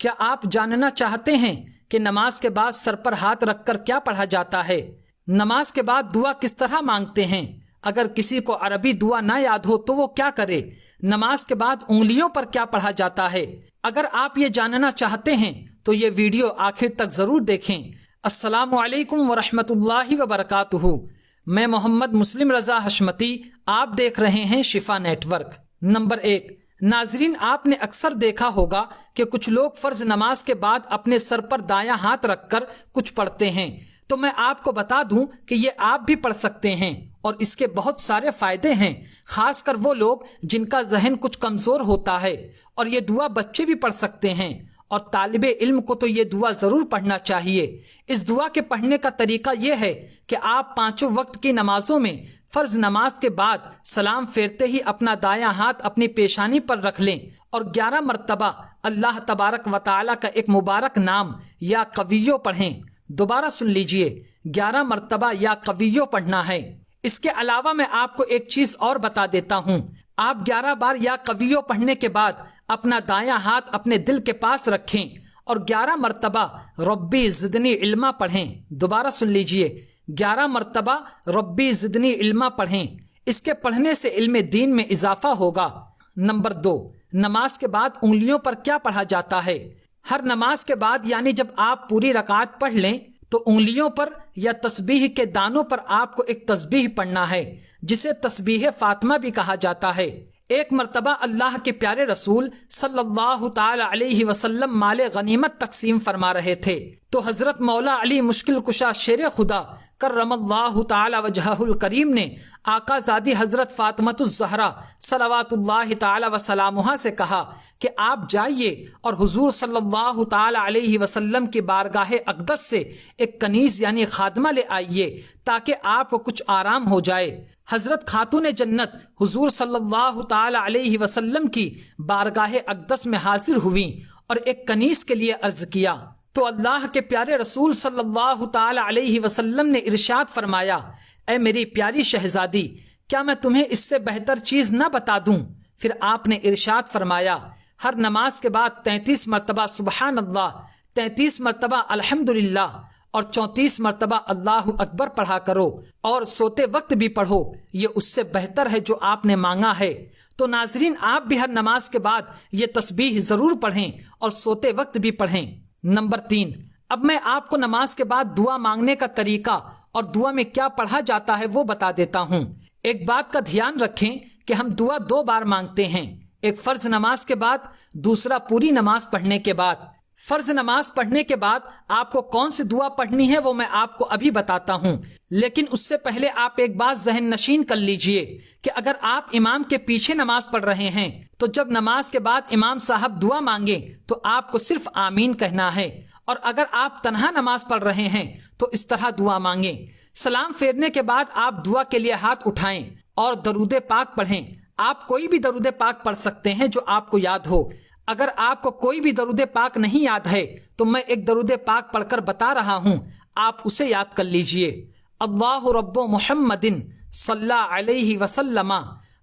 کیا آپ جاننا چاہتے ہیں کہ نماز کے بعد سر پر ہاتھ رکھ کر کیا پڑھا جاتا ہے؟ نماز کے بعد دعا کس طرح مانگتے ہیں؟ اگر کسی کو عربی دعا نہ یاد ہو تو وہ کیا کرے؟ نماز کے بعد انگلیوں پر کیا پڑھا جاتا ہے؟ اگر آپ یہ جاننا چاہتے ہیں تو یہ ویڈیو آخر تک ضرور دیکھیں۔ السلام علیکم ورحمۃ اللہ وبرکاتہ۔ میں محمد مسلم رضا حشمتی، آپ دیکھ رہے ہیں شفا نیٹ ورک۔ نمبر 1، ناظرین، آپ نے اکثر دیکھا ہوگا کہ کچھ لوگ فرض نماز کے بعد اپنے سر پر دایاں ہاتھ رکھ کر کچھ پڑھتے ہیں، تو میں آپ کو بتا دوں کہ یہ آپ بھی پڑھ سکتے ہیں اور اس کے بہت سارے فائدے ہیں، خاص کر وہ لوگ جن کا ذہن کچھ کمزور ہوتا ہے۔ اور یہ دعا بچے بھی پڑھ سکتے ہیں، اور طالب علم کو تو یہ دعا ضرور پڑھنا چاہیے۔ اس دعا کے پڑھنے کا طریقہ یہ ہے کہ آپ 5 وقت کی نمازوں میں فرض نماز کے بعد سلام پھیرتے ہی اپنا دایاں ہاتھ اپنی پیشانی پر رکھ لیں اور 11 مرتبہ اللہ تبارک و تعالی کا ایک مبارک نام یا قویو پڑھیں۔ دوبارہ سن لیجئے، 11 مرتبہ یا قویو پڑھنا ہے۔ اس کے علاوہ میں آپ کو ایک چیز اور بتا دیتا ہوں، آپ 11 بار یا قویو پڑھنے کے بعد اپنا دایاں ہاتھ اپنے دل کے پاس رکھیں اور 11 مرتبہ ربی زدنی علما پڑھیں۔ دوبارہ سن لیجئے، 11 مرتبہ ربی زدنی علما پڑھیں۔ اس کے پڑھنے سے علم دین میں اضافہ ہوگا۔ نمبر 2، نماز کے بعد انگلیوں پر کیا پڑھا جاتا ہے؟ ہر نماز کے بعد یعنی جب آپ پوری رکعت پڑھ لیں تو انگلیوں پر یا تسبیح کے دانوں پر آپ کو ایک تسبیح پڑھنا ہے، جسے تسبیح فاطمہ بھی کہا جاتا ہے۔ ایک مرتبہ اللہ کے پیارے رسول صلی اللہ تعالی علیہ وسلم مال غنیمت تقسیم فرما رہے تھے تو حضرت مولا علی مشکل کشا شیر خدا کرم اللہ تعالی وجہہ الکریم نے آقا زادی حضرت فاطمۃ الزہرا صلوات اللہ تعالی وسلامہ سے کہا کہ آپ جائیے اور حضور صلی اللہ تعالی علیہ وسلم کی بارگاہ اقدس سے ایک کنیز یعنی خادمہ لے آئیے تاکہ آپ کو کچھ آرام ہو جائے۔ حضرت خاتون جنت حضور صلی اللہ تعالی علیہ وسلم کی بارگاہ اقدس میں حاضر ہوئیں اور ایک کنیز کے لیے عرض کیا تو اللہ کے پیارے رسول صلی اللہ تعالی علیہ وسلم نے ارشاد فرمایا، اے میری پیاری شہزادی، کیا میں تمہیں اس سے بہتر چیز نہ بتا دوں؟ پھر آپ نے ارشاد فرمایا، ہر نماز کے بعد 33 مرتبہ سبحان اللہ، 33 مرتبہ الحمدللہ اور 34 مرتبہ اللہ اکبر پڑھا کرو، اور سوتے وقت بھی پڑھو، یہ اس سے بہتر ہے جو آپ نے مانگا ہے۔ تو ناظرین، آپ بھی ہر نماز کے بعد یہ تسبیح ضرور پڑھیں اور سوتے وقت بھی پڑھیں۔ نمبر 3، اب میں آپ کو نماز کے بعد دعا مانگنے کا طریقہ اور دعا میں کیا پڑھا جاتا ہے وہ بتا دیتا ہوں۔ ایک بات کا دھیان رکھیں کہ ہم دعا 2 بار مانگتے ہیں، ایک فرض نماز کے بعد، دوسرا پوری نماز پڑھنے کے بعد۔ فرض نماز پڑھنے کے بعد آپ کو کون سی دعا پڑھنی ہے وہ میں آپ کو ابھی بتاتا ہوں، لیکن اس سے پہلے آپ ایک بات ذہن نشین کر لیجئے کہ اگر آپ امام کے پیچھے نماز پڑھ رہے ہیں تو جب نماز کے بعد امام صاحب دعا مانگیں تو آپ کو صرف آمین کہنا ہے، اور اگر آپ تنہا نماز پڑھ رہے ہیں تو اس طرح دعا مانگیں۔ سلام پھیرنے کے بعد آپ دعا کے لیے ہاتھ اٹھائیں اور درود پاک پڑھیں۔ آپ کوئی بھی درود پاک پڑھ سکتے ہیں جو آپ کو یاد ہو۔ اگر آپ کو کوئی بھی درود پاک نہیں یاد ہے تو میں ایک درود پاک پڑھ کر بتا رہا ہوں، آپ اسے یاد کر لیجئے۔ اللہ رب محمد صلی علیہ وسلم،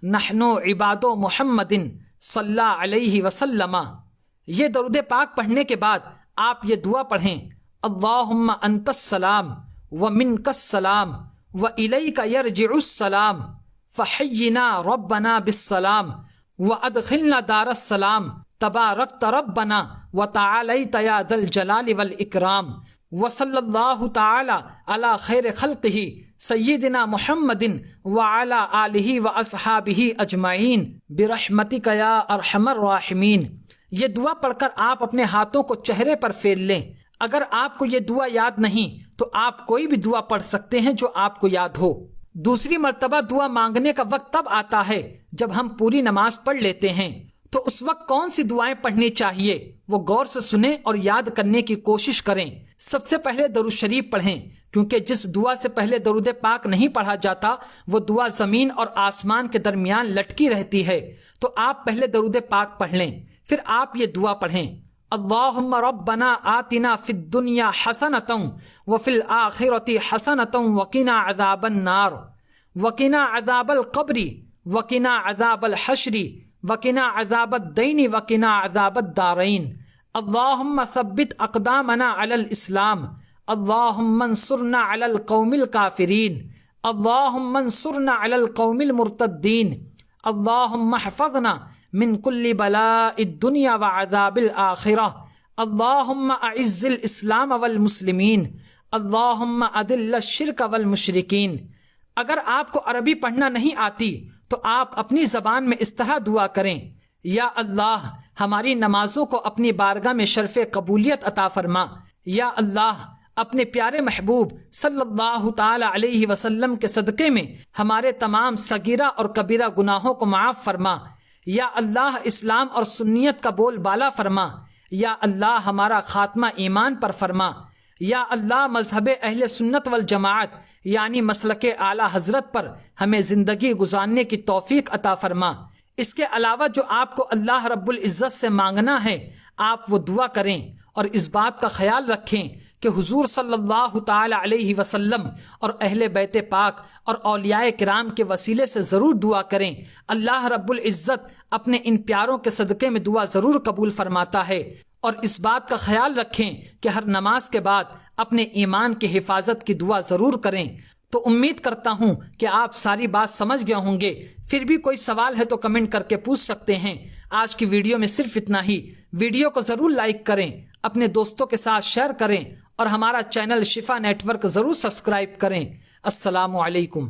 نحن عباد محمد صلی علیہ وسلم۔ یہ درود پاک پڑھنے کے بعد آپ یہ دعا پڑھیں، اللہم انت السلام ومنک السلام والیک یرجع السلام فحینا ربنا بالسلام وادخلنا دار السلام تبارکت ربنا وتعالیت یا ذا الجلال والاکرام وصلی اللہ تعالی علی خیر خلقہ سیدنا محمد وعلی آلہ واصحابہ اجمعین برحمتک یا ارحم الراحمین۔ یہ دعا پڑھ کر آپ اپنے ہاتھوں کو چہرے پر پھیر لیں۔ اگر آپ کو یہ دعا یاد نہیں تو آپ کوئی بھی دعا پڑھ سکتے ہیں جو آپ کو یاد ہو۔ دوسری مرتبہ دعا مانگنے کا وقت تب آتا ہے جب ہم پوری نماز پڑھ لیتے ہیں، تو اس وقت کون سی دعائیں پڑھنی چاہیے وہ غور سے سنیں اور یاد کرنے کی کوشش کریں۔ سب سے پہلے درود شریف پڑھیں، کیونکہ جس دعا سے پہلے درود پاک نہیں پڑھا جاتا وہ دعا زمین اور آسمان کے درمیان لٹکی رہتی ہے، تو آپ پہلے درود پاک پڑھ لیں، پھر آپ یہ دعا پڑھیں، اللہم ربنا آتنا فی الدنیا حسنۃ وفی الآخرۃ حسنۃ وقنا عذاب النار وقنا عذاب القبر وقنا عذاب الحشر وقنا عذاب الدین وقنا عذاب الدارین۔ اللہم ثبت اقدامنا علی الاسلام، اللہم انصرنا علی القوم الکافرین، اللہم انصرنا علی القوم المرتدین، اللہم احفظنا من کل بلاء الدنیا وعذاب الآخرہ، اللہم اعز الاسلام والمسلمین، اللہم اذل الشرک والمشرکین۔ اگر آپ کو عربی پڑھنا نہیں آتی تو آپ اپنی زبان میں اس طرح دعا کریں: یا اللہ ہماری نمازوں کو اپنی بارگاہ میں شرف قبولیت عطا فرما، یا اللہ اپنے پیارے محبوب صلی اللہ تعالی علیہ وسلم کے صدقے میں ہمارے تمام صغیرہ اور کبیرہ گناہوں کو معاف فرما، یا اللہ اسلام اور سنیت کا بول بالا فرما، یا اللہ ہمارا خاتمہ ایمان پر فرما، یا اللہ مذہب اہل سنت والجماعت یعنی مسلک اعلیٰ حضرت پر ہمیں زندگی گزارنے کی توفیق عطا فرما۔ اس کے علاوہ جو آپ کو اللہ رب العزت سے مانگنا ہے آپ وہ دعا کریں، اور اس بات کا خیال رکھیں کہ حضور صلی اللہ تعالی علیہ وسلم اور اہل بیت پاک اور اولیاء کرام کے وسیلے سے ضرور دعا کریں۔ اللہ رب العزت اپنے ان پیاروں کے صدقے میں دعا ضرور قبول فرماتا ہے۔ اور اس بات کا خیال رکھیں کہ ہر نماز کے بعد اپنے ایمان کی حفاظت کی دعا ضرور کریں۔ تو امید کرتا ہوں کہ آپ ساری بات سمجھ گئے ہوں گے۔ پھر بھی کوئی سوال ہے تو کمنٹ کر کے پوچھ سکتے ہیں۔ آج کی ویڈیو میں صرف اتنا ہی۔ ویڈیو کو ضرور لائک کریں، اپنے دوستوں کے ساتھ شیئر کریں، اور ہمارا چینل شفا نیٹ ورک ضرور سبسکرائب کریں۔ السلام علیکم۔